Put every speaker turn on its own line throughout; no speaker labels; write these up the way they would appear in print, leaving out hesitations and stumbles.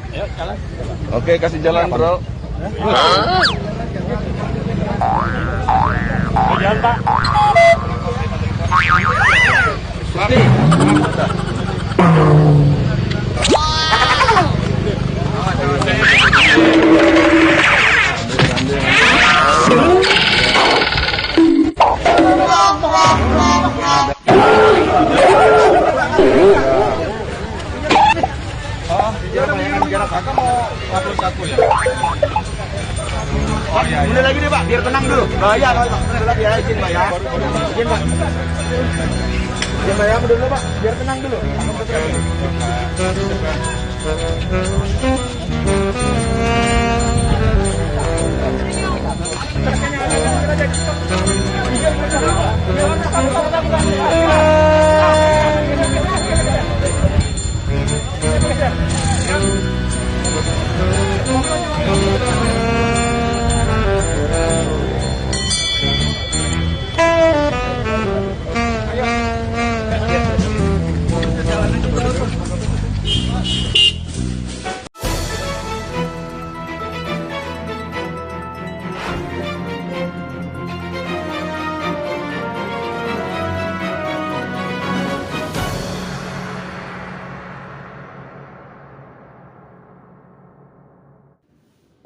Ayo, jalan.
Oke, kasih jalan, bro.
Jalan, Pak.
Kakak mau lapor saku ya?
Oh, iya. Mulai lagi deh, Pak, biar tenang dulu. Bahaya kalau Pak. Benar, ya, izin, Pak ya. Izin, Pak. Izin, Pak ya, dulu, Pak. Biar tenang dulu.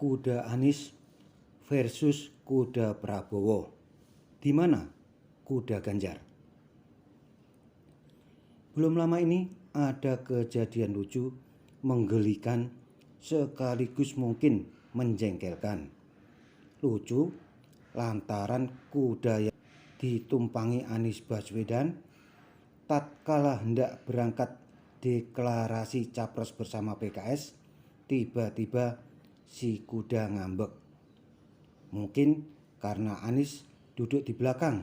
Kuda Anies versus kuda Prabowo. Di mana kuda Ganjar? Belum lama ini ada kejadian lucu, menggelikan, sekaligus mungkin menjengkelkan. Lucu lantaran kuda yang ditumpangi Anies Baswedan tatkala hendak berangkat deklarasi capres bersama PKS, tiba-tiba si kuda ngambek. Mungkin karena Anies duduk di belakang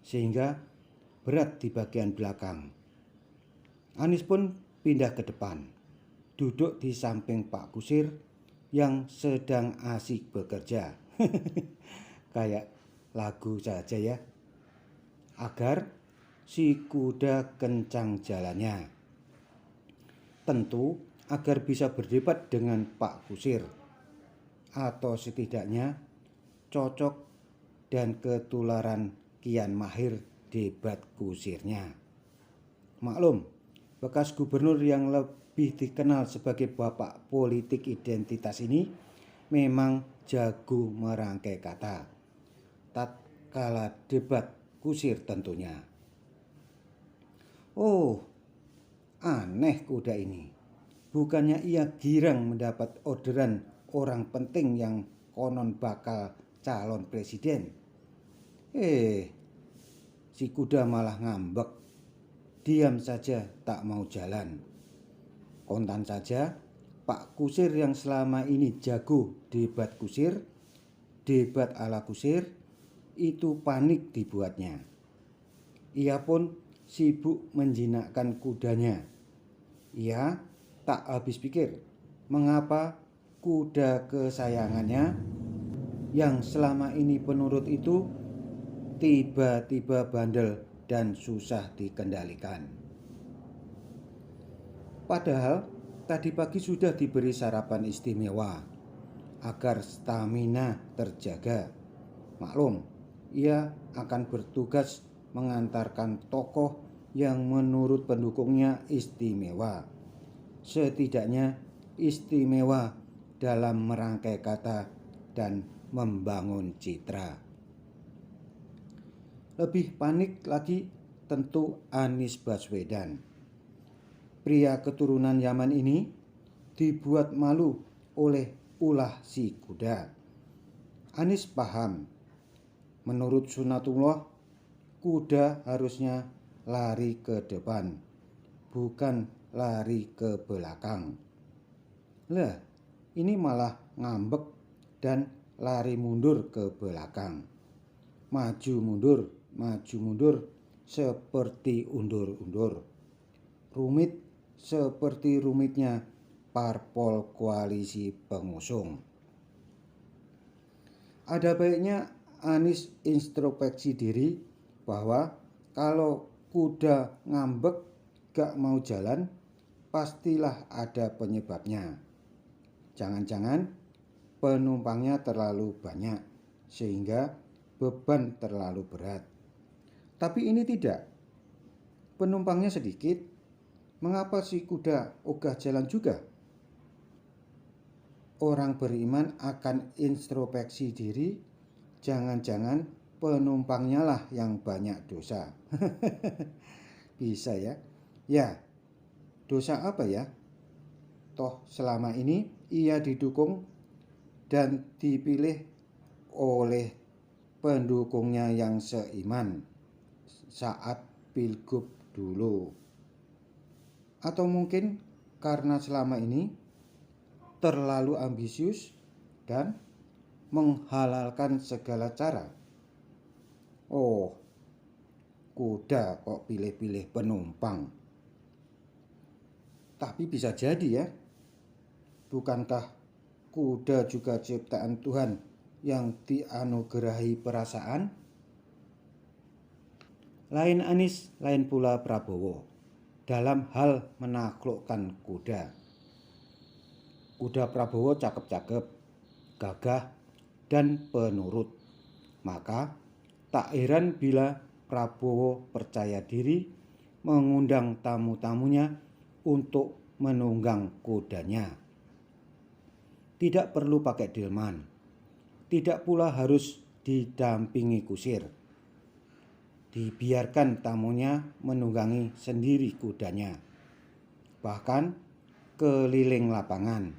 sehingga berat di bagian belakang. Anies pun pindah ke depan, duduk di samping Pak Kusir yang sedang asik bekerja. Kayak lagu saja ya. Agar si kuda kencang jalannya. Tentu agar bisa berdebat dengan Pak Kusir, atau setidaknya cocok dan ketularan kian mahir debat kusirnya. Maklum, bekas gubernur yang lebih dikenal sebagai bapak politik identitas ini memang jago merangkai kata tatkala debat kusir tentunya. Oh, aneh kuda ini. Bukannya ia girang mendapat orderan orang penting yang konon bakal calon presiden. Si kuda malah ngambek. Diam saja tak mau jalan. Kontan saja Pak Kusir yang selama ini jago debat kusir, debat ala kusir, itu panik dibuatnya. Ia pun sibuk menjinakkan kudanya. Ia tak habis pikir mengapa kuda kesayangannya yang selama ini penurut itu tiba-tiba bandel dan susah dikendalikan. Padahal tadi pagi sudah diberi sarapan istimewa agar stamina terjaga. Maklum, ia akan bertugas mengantarkan tokoh yang menurut pendukungnya istimewa. Setidaknya istimewa dalam merangkai kata dan membangun citra. Lebih panik lagi tentu Anies Baswedan. Pria keturunan Yaman ini dibuat malu oleh ulah si kuda. Anies paham, menurut sunatullah, kuda harusnya lari ke depan, bukan lari ke belakang. Lah, ini malah ngambek dan lari mundur ke belakang. Maju mundur seperti undur-undur. Rumit seperti rumitnya parpol koalisi pengusung. Ada baiknya Anies introspeksi diri bahwa kalau kuda ngambek gak mau jalan, pastilah ada penyebabnya. Jangan-jangan penumpangnya terlalu banyak sehingga beban terlalu berat. Tapi ini tidak. Penumpangnya sedikit. Mengapa si kuda ogah jalan juga? Orang beriman akan introspeksi diri. Jangan-jangan penumpangnya lah yang banyak dosa. Bisa ya? Ya, dosa apa ya? Toh selama ini ia didukung dan dipilih oleh pendukungnya yang seiman saat pilgub dulu. Atau mungkin karena selama ini terlalu ambisius dan menghalalkan segala cara. Oh, kuda kok pilih-pilih penumpang. Tapi bisa jadi ya, bukankah kuda juga ciptaan Tuhan yang dianugerahi perasaan? Lain Anies, lain pula Prabowo dalam hal menaklukkan kuda. Kuda Prabowo cakep-cakep, gagah, dan penurut. Maka tak heran bila Prabowo percaya diri mengundang tamu-tamunya untuk menunggang kudanya. Tidak perlu pakai delman, tidak pula harus didampingi kusir. Dibiarkan tamunya menunggangi sendiri kudanya, bahkan keliling lapangan.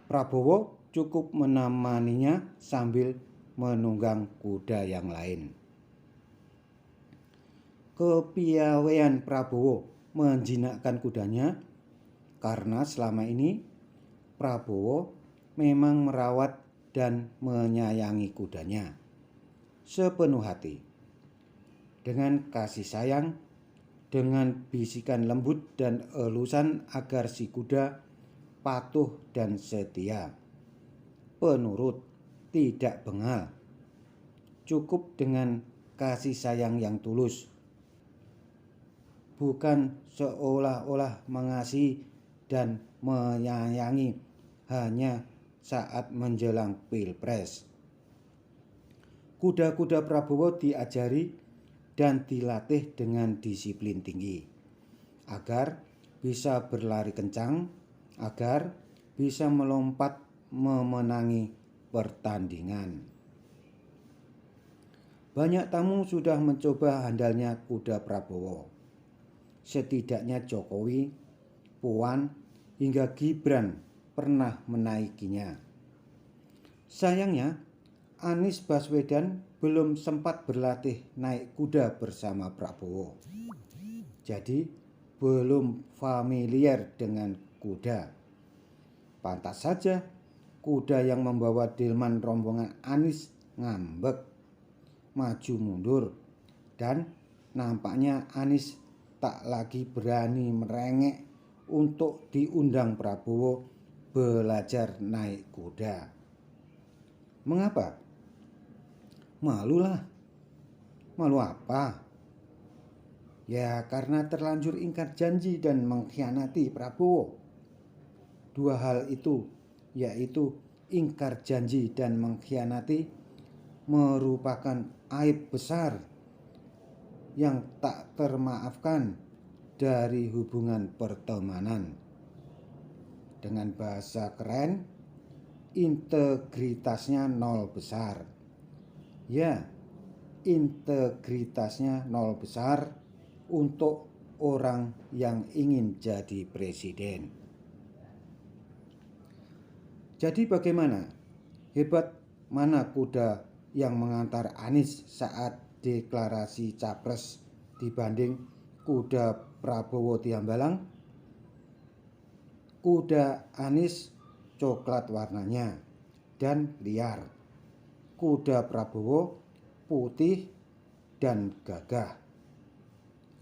Prabowo cukup menemaninya sambil menunggang kuda yang lain. Kepiawaian Prabowo menjinakkan kudanya karena selama ini Prabowo memang merawat dan menyayangi kudanya sepenuh hati. Dengan kasih sayang, dengan bisikan lembut dan elusan agar si kuda patuh dan setia, penurut, tidak bengal. Cukup dengan kasih sayang yang tulus, bukan seolah-olah mengasihi dan menyayangi hanya saat menjelang pilpres. Kuda-kuda Prabowo diajari dan dilatih dengan disiplin tinggi agar bisa berlari kencang, agar bisa melompat memenangi pertandingan. Banyak tamu sudah mencoba handalnya kuda Prabowo. Setidaknya Jokowi, Puan, hingga Gibran pernah menaikinya. Sayangnya, Anies Baswedan belum sempat berlatih naik kuda bersama Prabowo. Jadi belum familiar dengan kuda. Pantas saja kuda yang membawa delman rombongan Anies ngambek, maju mundur, dan nampaknya Anies tak lagi berani merengek untuk diundang Prabowo belajar naik kuda. Mengapa? Malulah. Malu apa? Ya karena terlanjur ingkar janji dan mengkhianati Prabowo. Dua hal itu, yaitu ingkar janji dan mengkhianati, merupakan aib besar yang tak termaafkan dari hubungan pertemanan. Dengan bahasa keren, integritasnya nol besar. Ya, integritasnya nol besar untuk orang yang ingin jadi presiden. Jadi bagaimana? Hebat mana kuda yang mengantar Anies saat deklarasi capres dibanding kuda Prabowo di Hambalang? Kuda Anies coklat warnanya dan liar. Kuda Prabowo putih dan gagah.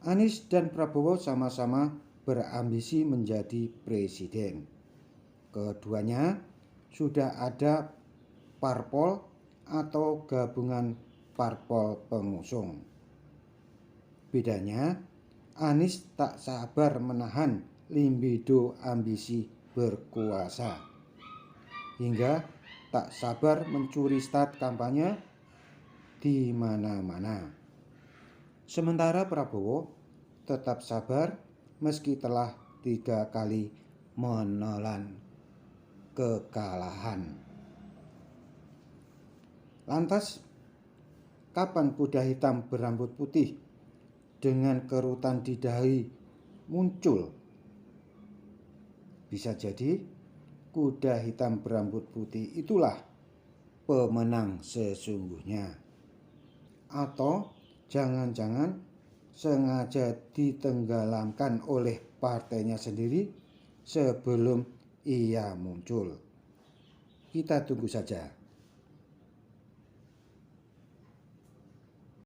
Anies dan Prabowo sama-sama berambisi menjadi presiden. Keduanya sudah ada parpol atau gabungan parpol pengusung. Bedanya, Anies tak sabar menahan libido ambisi berkuasa, hingga tak sabar mencuri start kampanye di mana-mana. Sementara Prabowo tetap sabar meski telah 3 kali menelan kekalahan. Lantas, kapan kuda hitam berambut putih dengan kerutan di dahi muncul? Bisa jadi kuda hitam berambut putih itulah pemenang sesungguhnya. Atau jangan-jangan sengaja ditenggelamkan oleh partainya sendiri sebelum ia muncul. Kita tunggu saja.